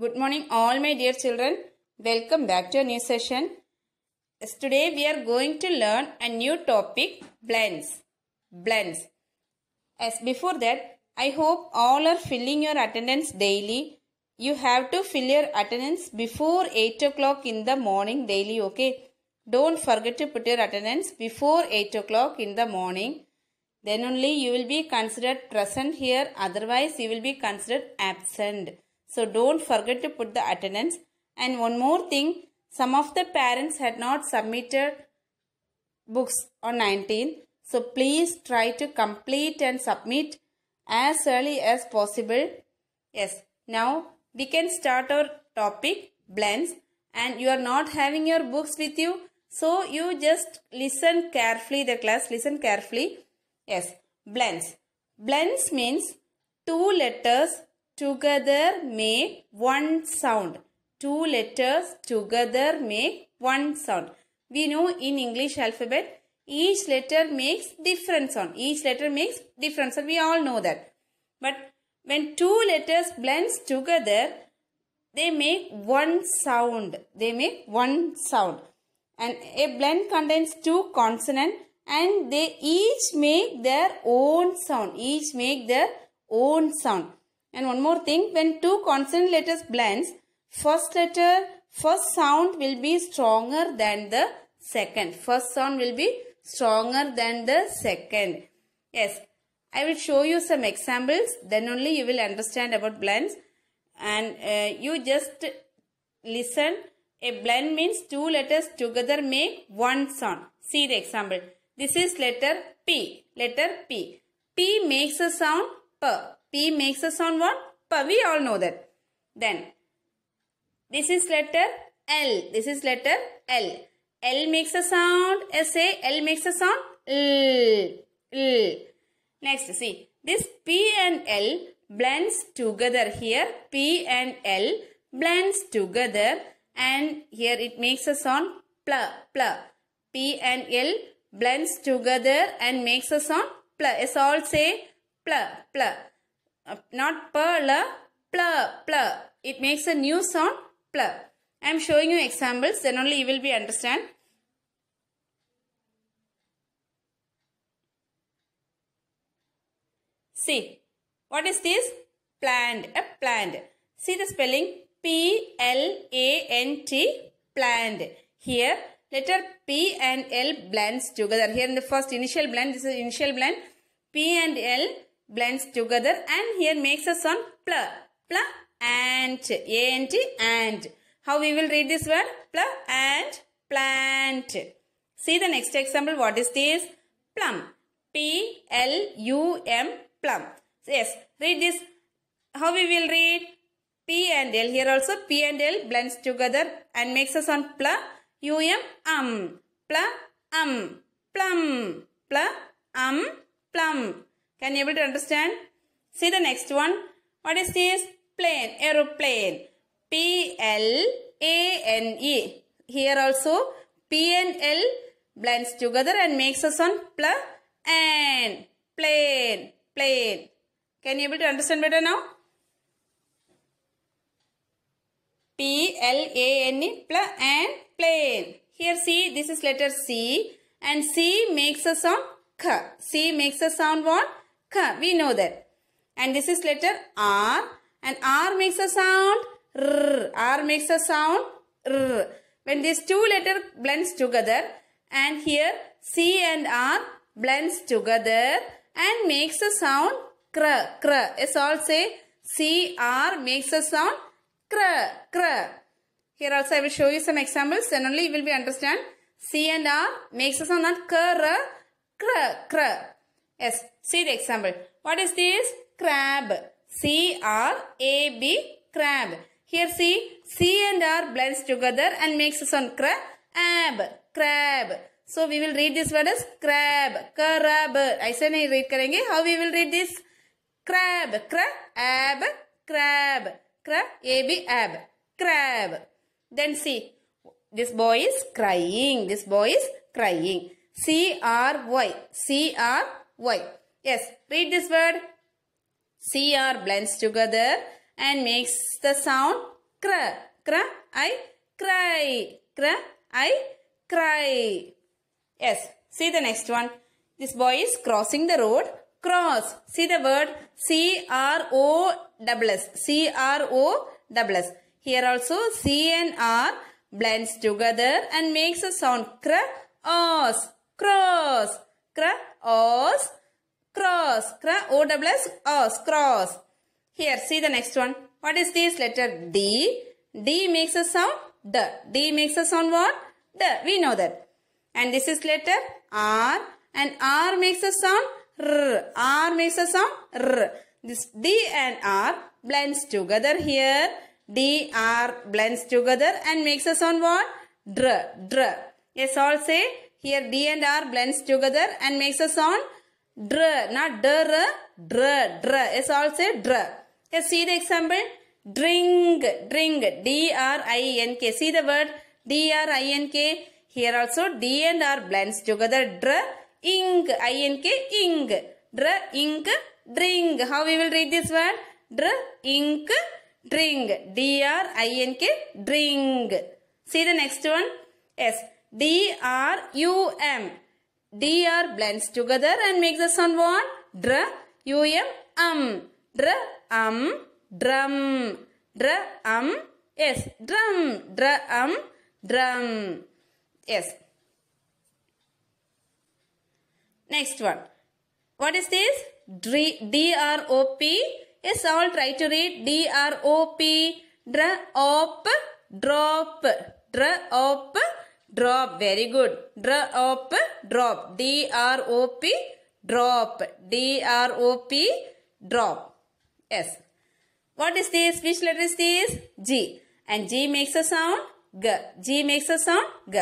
Good morning all my dear children. Welcome back to a new session. Today we are going to learn a new topic, blends. Blends. As before that, I hope all are filling your attendance daily. You have to fill your attendance before 8 o'clock in the morning daily, okay? Don't forget to put your attendance before 8 o'clock in the morning. Then only you will be considered present here. Otherwise, you will be considered absent. So, don't forget to put the attendance. And one more thing, some of the parents had not submitted books on 19th. So, please try to complete and submit as early as possible. Yes, now we can start our topic, blends. And you are not having your books with you. So, you just listen carefully, the class, listen carefully. Yes, blends. Blends means two letters together make one sound. Two letters together make one sound. We know in English alphabet, each letter makes different sound. Each letter makes different sound. We all know that. But when two letters blends together, they make one sound. They make one sound. And a blend contains two consonants and they each make their own sound. Each make their own sound. And one more thing, when two consonant letters blends, first sound will be stronger than the second. First sound will be stronger than the second. Yes, I will show you some examples. Then only you will understand about blends. And you just listen. A blend means two letters together make one sound. See the example. This is letter P. Letter P. P makes a sound P. P makes a sound what? P. We all know that. Then, this is letter L. This is letter L. L makes a sound. Say L makes a sound L. L. Next, see. This P and L blends together here. P and L blends together. And here it makes a sound pl. Pl. P and L blends together and makes a sound pl. Yes, all say pl. Pl. Not pl. Pl. Pl. It makes a new sound pl. I am showing you examples. Then only you will be understand. See. What is this? Plant. A plant. See the spelling. P-L-A-N-T. Plant. Here. Letter P and L blends together. Here in the first initial blend, this is initial blend. P and L blends together and here makes a sound pl. Pl ant. A-N-T ant. How we will read this word? Pl ant plant. See the next example. What is this? Plum. P-L-U-M plum. Yes. Read this. How we will read? P and L. Here also P and L blends together and makes a sound pl. Plum, plum, plum, plum. Can you able to understand? See the next one. What is this? Plane, aeroplane. P-L-A-N-E. Here also P and L blends together and makes a sound pl and plane, plane. Can you able to understand better now? P-L-A-N-E, pl and plane. Here see, this is letter C and C makes a sound K. C makes a sound what? K. We know that. And this is letter R and R makes a sound R. R makes a sound R. When these two letters blends together and here C and R blends together and makes a sound Kr. Kr. Yes, all say C-R makes a sound Kr. Kr. Here also I will show you some examples. Then only you will be understand. C and R makes a sound not Kr. Kr. Kr. Yes. See the example. What is this? Crab. C-R-A-B. Crab. Here see. C and R blends together and makes a sound crab. Crab. So we will read this word as crab. Crab. ऐसे नहीं read करेंगे. How we will read this? Crab. Crab. Crab. Crab. A-B. Ab. Crab. Then see. This boy is crying. This boy is crying. C-R-Y. C-R-Y. Yes. Read this word. C-R blends together and makes the sound Cry. Cry. I cry. Cry. I cry. Yes. See the next one. This boy is crossing the road. Cross. See the word C-R-O-S-S. C-R-O-S-S. Here also C and R blends together and makes a sound. Cross. Cross. Cross. Cross. O-S-S. Cross. Here, see the next one. What is this letter? D. D makes a sound. D. D makes a sound what? D. We know that. And this is letter R. And R makes a sound. R. R makes a sound. R. This D and R blends together here. D, R blends together and makes a sound what? Dr. Dr. Yes, all say. Here D and R blends together and makes a sound. Dr. Not dr. Dr. Dr. Yes, all say dr. Yes, see the example. Drink. Drink. D-R-I-N-K. See the word D-R-I-N-K. Here also D and R blends together. Dr. Ink. I-N-K. Ink. Dr. Ink. Drink. How we will read this word? Dr. Ink. Drink. D-R-I-N-K. Drink. See the next one. Yes. D-R-U-M. D-R blends together and makes the sound what? Dr. U-M. Drum. Drum. Drum. Yes. Drum. Drum. Drum. Yes. Next one. What is this? D-R-O-P. Yes, all try to read D-R-O-P. Drop. Drop. Drop. Drop. Very good. Drop. Drop. D-R-O-P. Drop. D-R-O-P. Drop. Yes. What is this? Which letter is this? G. And G makes a sound G. G makes a sound G.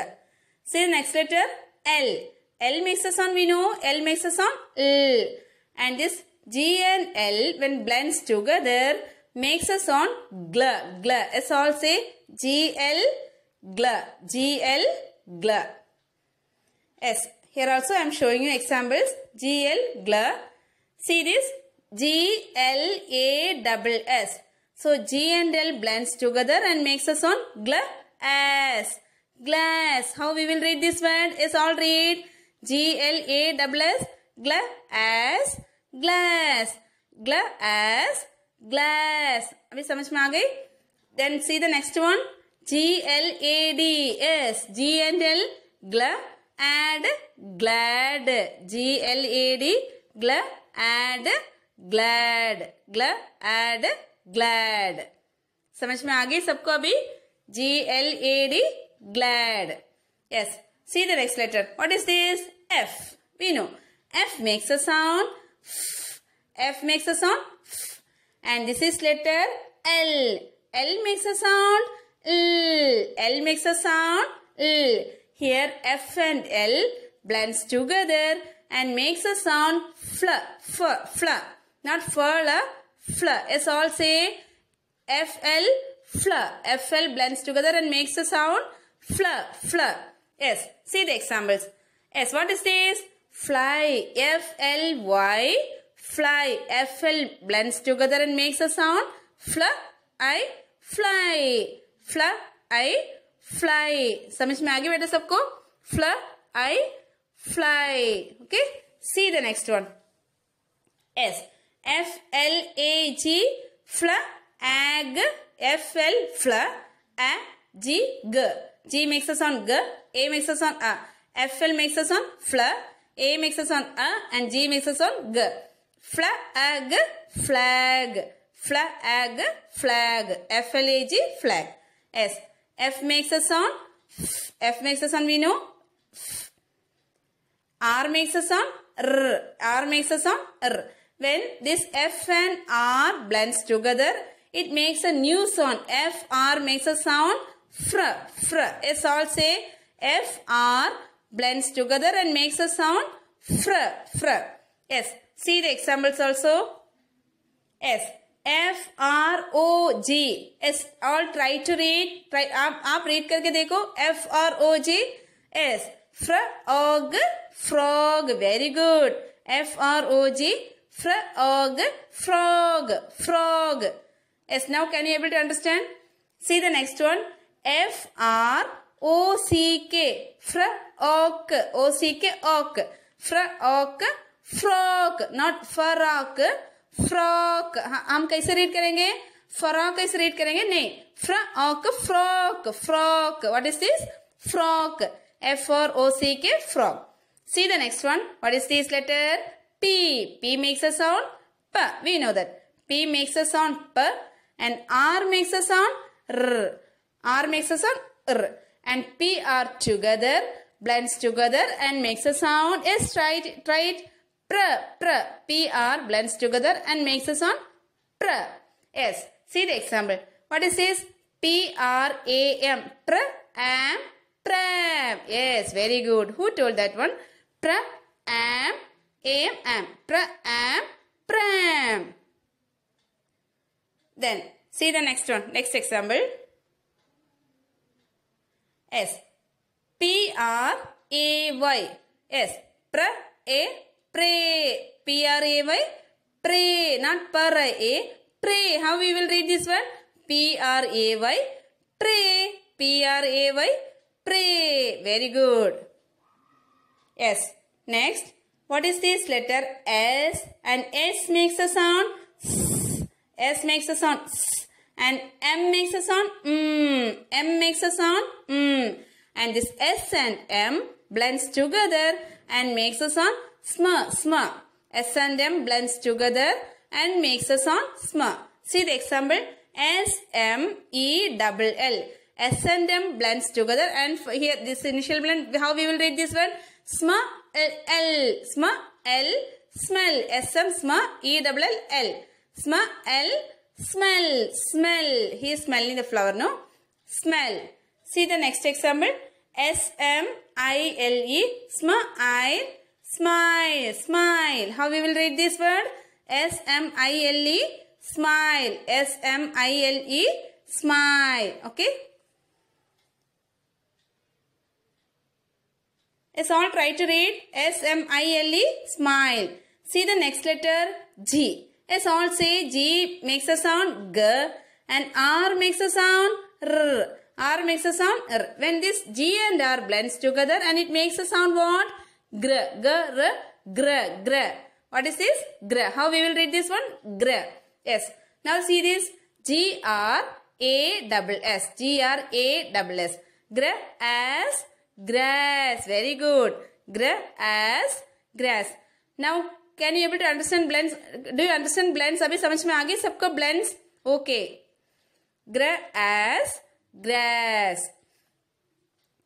See the next letter L. L makes a sound, we know. L makes a sound L. And this G and L when blends together makes a sound gl. Gl. As all say G-L gl. G-L gl. Yes. Here also I am showing you examples. G-L gl. See this G-L-A-S-S. So G and L blends together and makes a sound glass. Glass. How we will read this word? Is all read G-L-A-S-S. Glass. Glass. Glass. Glass. अभी समझ में आ गई? Then see the next one. G-L-A-D-S. G and L. Glad. Glad. G-L-A-D. Glad. Glad. Glad. Glad. समझ में आ गई सबको अभी? G-L-A-D. Glad. Yes. See the next letter. What is this? F. We know. F makes a sound. F makes a sound. And this is letter L. L makes a sound. L. L makes a sound. L. Here F and L blends together and makes a sound fl. Fl. Not fl. Fl. Yes, all say F-L. Fl. F-L blends together and makes a sound fl. Fl. Yes. See the examples. Yes. What is this? Fly. F-L-Y. Fly. F-L blends together and makes a sound fl. I. Fly. Fl. I. Fly. समझ में आ गया बेटा सबको? Fl. I. Fly. Okay. See the next one. S. F-L-A-G. Flag. F-L. G. G. G makes a sound G. A makes a sound A. F-L makes a sound fla. A makes a sound A. And G makes a sound G. Flag. Flag. Flag. Flag. F-L-A-G. Flag. S. F makes a sound. F makes a sound, we know. R makes a sound. R. R makes a sound. R. When this F and R blends together, it makes a new sound. F, R makes a sound. Fr. Fr. Yes, all say F, R blends together and makes a sound. Fr. Fr. Yes. See the examples also. S. F, R, O, G. Yes. All try to read. आप read करके देखो. F, R, O, G. S. Frog. Frog. Very good. F, R, O, G. Frog. Frog. Frog. Yes. Now can you able to understand? See the next one. F-R-O-C-K. Frock. O-C-K. Ok. Frock. Frog. Not frock. Frog. हम कैसे read करेंगे? Frog कैसे read करेंगे? नहीं. Frock. Frog. Frog. What is this? Frog. F-R-O-C-K. Frog. See the next one. What is this letter? P. P makes a sound P. We know that. P makes a sound P. And R makes a sound R. R makes a sound R. And P are together, blends together and makes a sound. Yes, try it. Pr. P R blends together and makes a sound pr. Yes. See the example. What is this? P-R-A-M. Pram. Pram. Yes, very good. Who told that one? Pram. Am. Pram. Pram. Then, see the next one. Next example. S. P-R-A-Y. Yes. Pray. P-R-A-Y. Pray. Not pray. Pray. How we will read this word? P-R-A-Y. Pray. P-R-A-Y. Pray. Very good. Yes. Next. What is this letter? S. And S makes a sound. S. S makes a sound. S. And M makes a sound. M makes a sound. And this S and M blends together and makes a sound. Sm. S and M blends together and makes a sound. Sm. See the example. S-M-E-L-L. S and M blends together and here this initial blend. How we will read this word? Smell. Smell. S-M smell. E-L-L. Smell. Smell. He is smelling the flower, no? Smell. See the next example. S-M-I-L-E. Smile. How we will read this word? S-M-I-L-E. Smile. S-M-I-L-E. Smile. Okay? Yes, all try to read. S-M-I-L-E. Smile. See the next letter. G. Yes, all say G makes a sound G and R makes a sound R. R makes a sound R. When this G and R blends together and it makes a sound what? Gr. Gr. What is this? Gr. How we will read this one? Gr. Yes. Now see this. G-R-A-S-S. G-R-A-S-S. Grass. Grass. Very good. Grass. Grass. Now, can you able to understand blends? Do you understand blends? अभी समझ में आ गई सबको blends? Okay. Grass. Grass.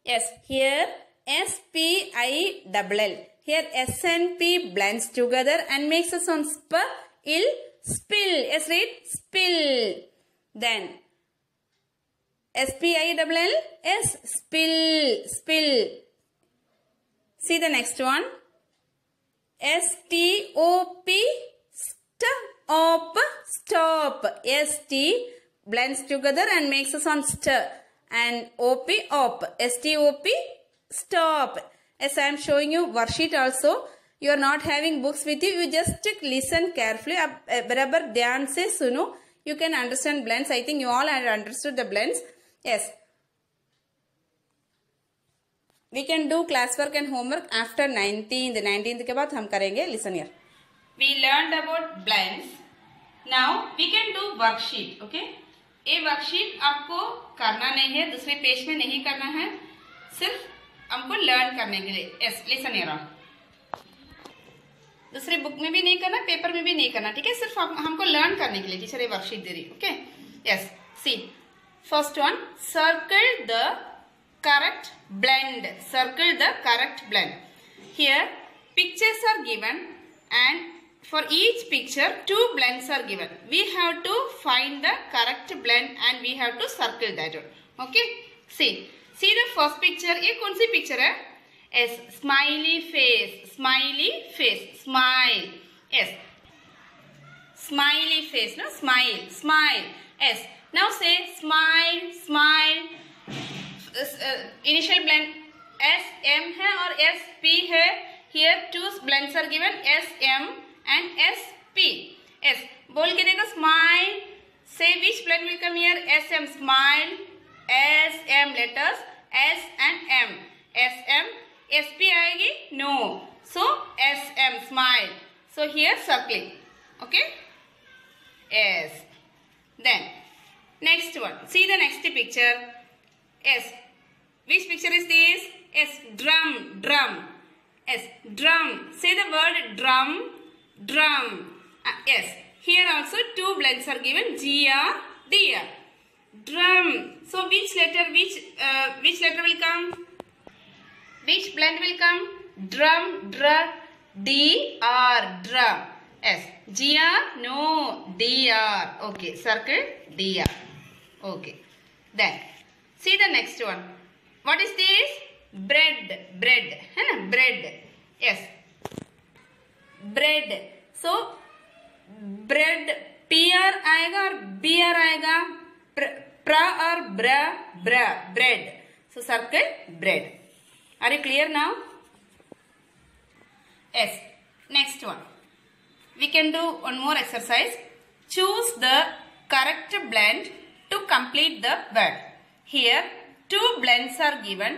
Yes. Here S-P-I-L-L. Here S and P blends together and makes a sound spill. Yes, read spill. Then S-P-I-L-L. S spill. See the next one. S-T-O-P. Stop. S-T blends together and makes a sound st. And O-P op. S-T-O-P stop. As I am showing you worksheet also. You are not having books with you. You just listen carefully. बराबर ध्यान से सुनो. You can understand blends. I think you all have understood the blends. Yes. We can do classwork and homework after 19th. 19th के बाद हम करेंगे. Listen here. We learned about blends. Now we can do worksheet. Okay. ये worksheet आपको करना नहीं है. दूसरे पेज में नहीं करना है. सिर्फ हमको learn करने के लिए. Yes. Listen here. दूसरे बुक में भी नहीं करना, पेपर में भी नहीं करना. ठीक है. सिर्फ हमको लर्न करने के लिए टीचर ये वर्कशीट दे रही. Okay. Yes. See first one. Circle the correct blend. Circle the correct blend. Here pictures are given and for each picture 2 blends are given. We have to find the correct blend and we have to circle that one. Okay. See the first picture. ये कौन सी picture है? Yes, smiley face. Smile. Yes. Smiley face, no? Smile. Yes. Now say smile. Initial blend S-M है और S-P है. Here 2 blends are given S-M and S-P. Yes. बोल के देखो Say which blend will come here? SM, smile. SM letters. S and M. SM. SP आएगी? No. So SM, smile. So here circling. Okay? Yes. Then next one. See the next picture. Yes. Which picture is this? Yes. Drum. Drum. Yes. Drum. Say the word drum. Drum. Yes. Here also two blends are given. GR, DR. Drum. So which letter will come? Which blend will come? Drum. DR. Drum. Yes. GR? No. DR. Okay. Circle DR. Okay. Then see the next one. What is this? Bread. Bread. Bread. Yes. Bread. So bread PR आएगा और BR आएगा. Pra or bra. Bread. So circle bread. Are you clear now? Yes. Next one. We can do one more exercise. Choose the correct blend to complete the word. Here two blends are given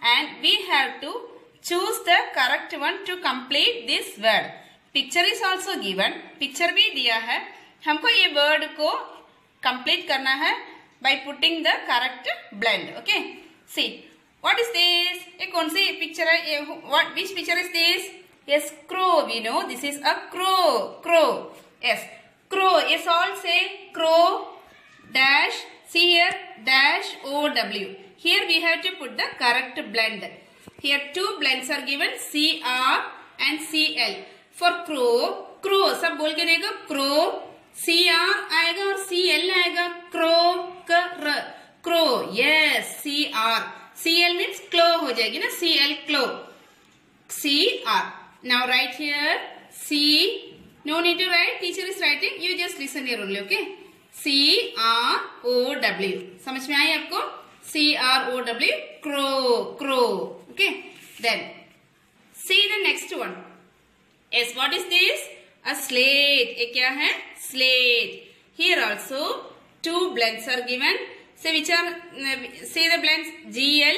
and we have to choose the correct one to complete this word. Picture is also given. Picture भी दिया है. हमको ये word को complete करना है by putting the correct blend. Okay. See. What is this? ये कौन सी picture है? Which picture is this? Yes, crow. We know this is a crow. Crow. Yes. Crow. Yes, all say crow. Dash. See here. Dash OW. Here we have to put the correct blend. Here two blends are given. CR and CL. For crow. Crow. सब बोल के देखो. Crow. CR आएगा और CL आएगा. Crow. Crow. Yes. CR. CL means claw हो जाएगी ना. CL claw. CR. Now write here. C. No need to write. Teacher is writing. You just listen here only. Okay. CROW. समझ में आई आपको? CROW. Crow. Crow. Okay. Then see the next one. Yes. What is this? A slate. ये क्या है? Slate. Here also two blends are given. Say which are, say the blends GL,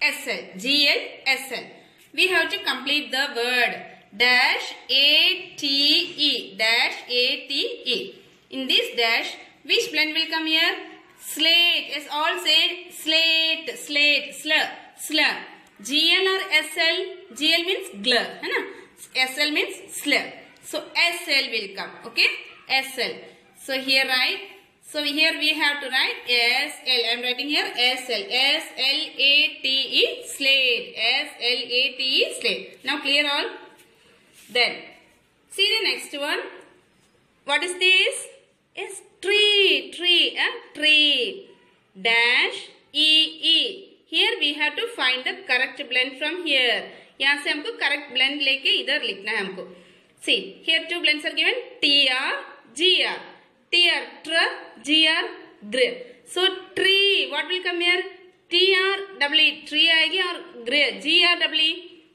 SL. GL, SL. We have to complete the word. Dash ATE. Dash ATE. In this dash, which blend will come here? Slate. Yes, all say slate. Slate. Slur. GL or SL? GL means glur. SL means slur. So SL will come. Okay? SL. So here write. So here we have to write SL. I am writing here SL. SLATE. Slate. SLATE. Slate. Now clear all? Then see the next one. What is this? Is tree. Tree. Tree. Dash EE. Here we have to find the correct blend from here. यहाँ से हमको correct blend लेके इधर लिखना है हमको. See, here two blends are given. TR, GR. TR, GR, gr. So tree, what will come here? TR, tree आएगी और GR,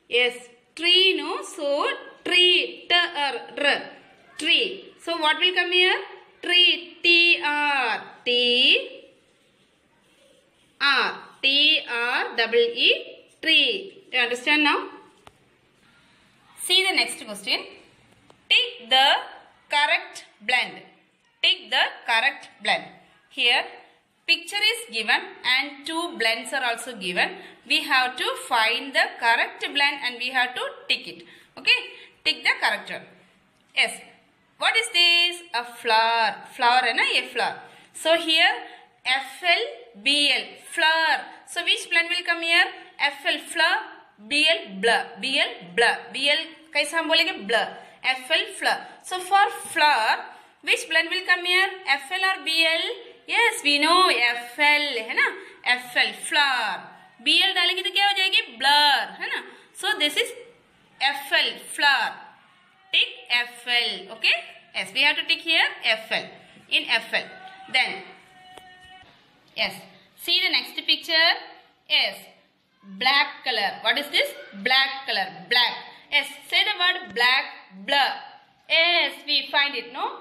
yes, tree no. So tree, tree. So what will come here? Tree, TR, tree. Do you understand now? See the next question. Take the correct blend. Take the correct blend. Here picture is given and two blends are also given. We have to find the correct blend and we have to tick it. Okay. Tick the correct one. Yes. What is this? A flower. Flower है ना ये flower. So here FL, BL. Flower. So which blend will come here? FL flower. BL blur. BL blur. BL कैसा हम बोलेंगे blur. FL flower. So for flower, which blend will come here? FL or BL? Yes, we know FL है ना. FL flower. BL डालेंगे तो क्या हो जाएगी? Blur है ना. So this is FL flower. Tick FL. Okay. Yes, we have to tick here FL. In FL. Then yes. See the next picture. Yes. Black color. What is this? Black color. Black. Yes. Say the word black. Blur. Yes, we find it. No.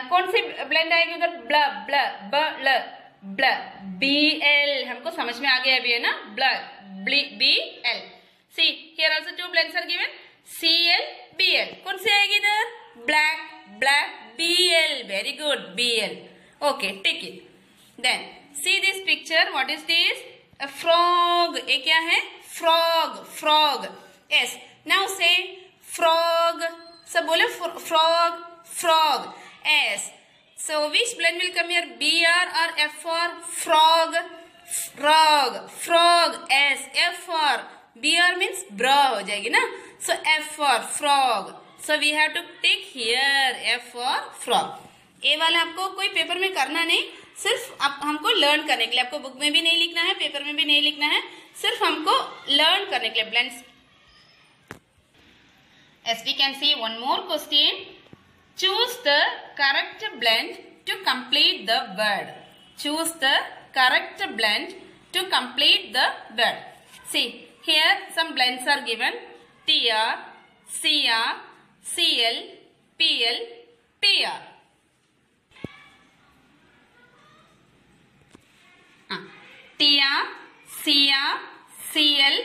कौन सी blend आएगी उधर? ब्ल ब्ल ब ल ब्ल B L, हमको समझ में आ गया अभी है ना, bl B L. See here also two blends are given, see C L B. कौन सी आएगी इधर? Black black B L. Very good, B L. Okay, tick it. Then see this picture. What is this? A frog. ये क्या है? Frog. Frog. Yes. Now say frog. सब बोले frog frog. S. So which blend will come here? BR or F for frog? Frog. Frog. S. F for BR means bra हो जाएगी ना. So F for frog. So we have to take here F for frog. ये वाला आपको कोई paper में करना नहीं, सिर्फ आप हमको लर्न करने के लिए. आपको बुक में भी नहीं लिखना है, पेपर में भी नहीं लिखना है, सिर्फ हमको लर्न करने के लिए blends. As we can see one more question. Choose the correct blend to complete the word. Choose the correct blend to complete the word. See, here some blends are given. TR, CR, CL, PL, PR. TR, CR, CL,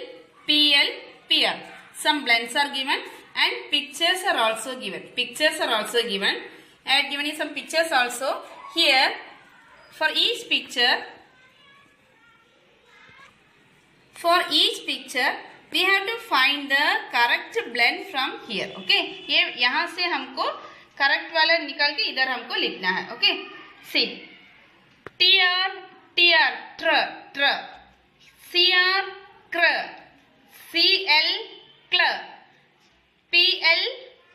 PL, PR. Some blends are given. And pictures are also given. Pictures are also given. I have given you some pictures also. Here, for each picture, we have to find the correct blend from here. Okay? ये यहाँ से हमको correct वाला निकाल के इधर हमको लिखना है. Okay? See, TR, TR, tr, tr, CR, cr, CL, cl. PL,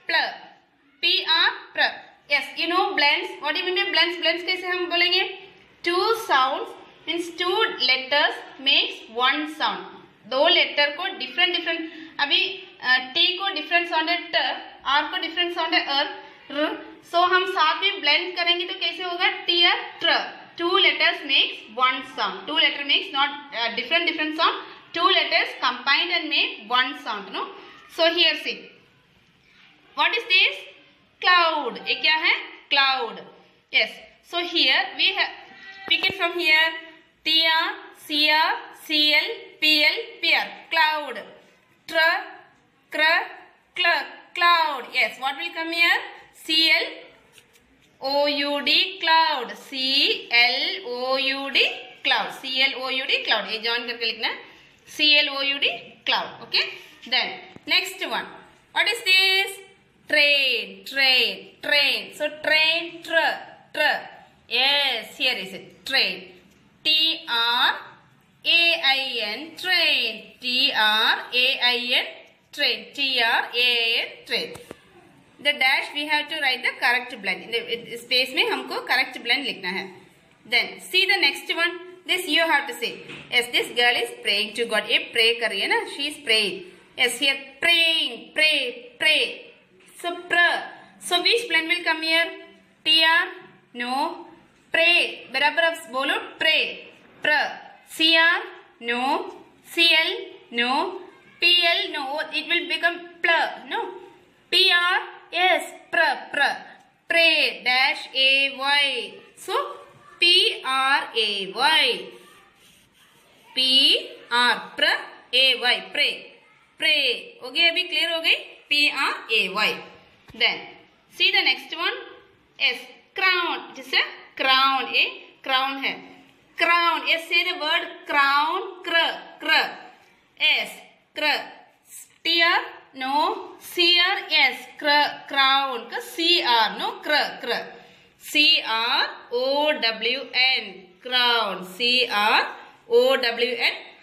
pl, PR, pr. Yes, you know blends. What do you mean by blends? Blends कैसे हम बोलेंगे? Two sounds means two letters makes one sound. दो letter को different अभी T को different sound है t, R को different sound है r. So हम साथ में blend करेंगे तो कैसे होगा? TR, tr. Two letters makes one sound. Two letter makes not different sound. Two letters combined and make one sound. No? So here see. What is this? Cloud. ये क्या है? Cloud. Yes. So here we have pick it from here. TR, CR, CL, PL, PR. Cloud. Tr, cr, cl. Cloud. Yes. What will come here? CL, OUD, cloud. CLOUD, cloud. CLOUD, cloud. ये join करके लिखना है. CLOUD, cloud. Okay. Then next one. What is this? Train, train, train. So train, tr, tr. Yes, here is it. Train. T-R-A-I-N, train. T-R-A-I-N, train. T-R-A-I-N, train. The dash we have to write the correct blend. In the space में हमको correct blend लिखना है. Then see the next one. This you have to say. Yes, this girl is praying to God. ये pray कर रही है ना? She is praying. Yes, here praying, pray, pray. So pr. So which blend will come here? TR? No. Pray. बराबर आप बोलो pray. Pr. CR? No. CL? No. PL? No. It will become pl. No. PR? Yes. Pr. Pr. Pray. Dash AY. So PRAY. PR. Pr. AY. Pray. Pray. हो गई अभी clear हो गई? PRAY. Then see the next one. S. Crown. It is a crown. A crown है. Crown. Yes, say the word crown. Cr. Cr. S. Cr. TR. No. CR. Yes. Cr. Crown. CR. No. Cr. Cr. CROWN. Crown. CROWN.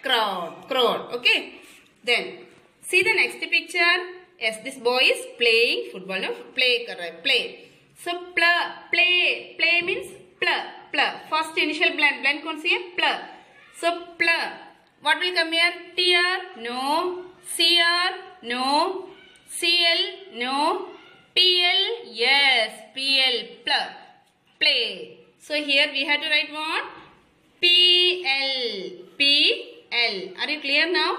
Crown. Crown. Okay. Then see the next picture. Yes, this boy is playing football. No? Play कर रहा है. Play. So play. Play means pl. First initial blend. Blend कौन सी है? Pl. So pl. What will come here? TR? No. CR? No. CL? No. PL? Yes. PL. Pl. Play. So here we have to write what? PL. PL. Are you clear now?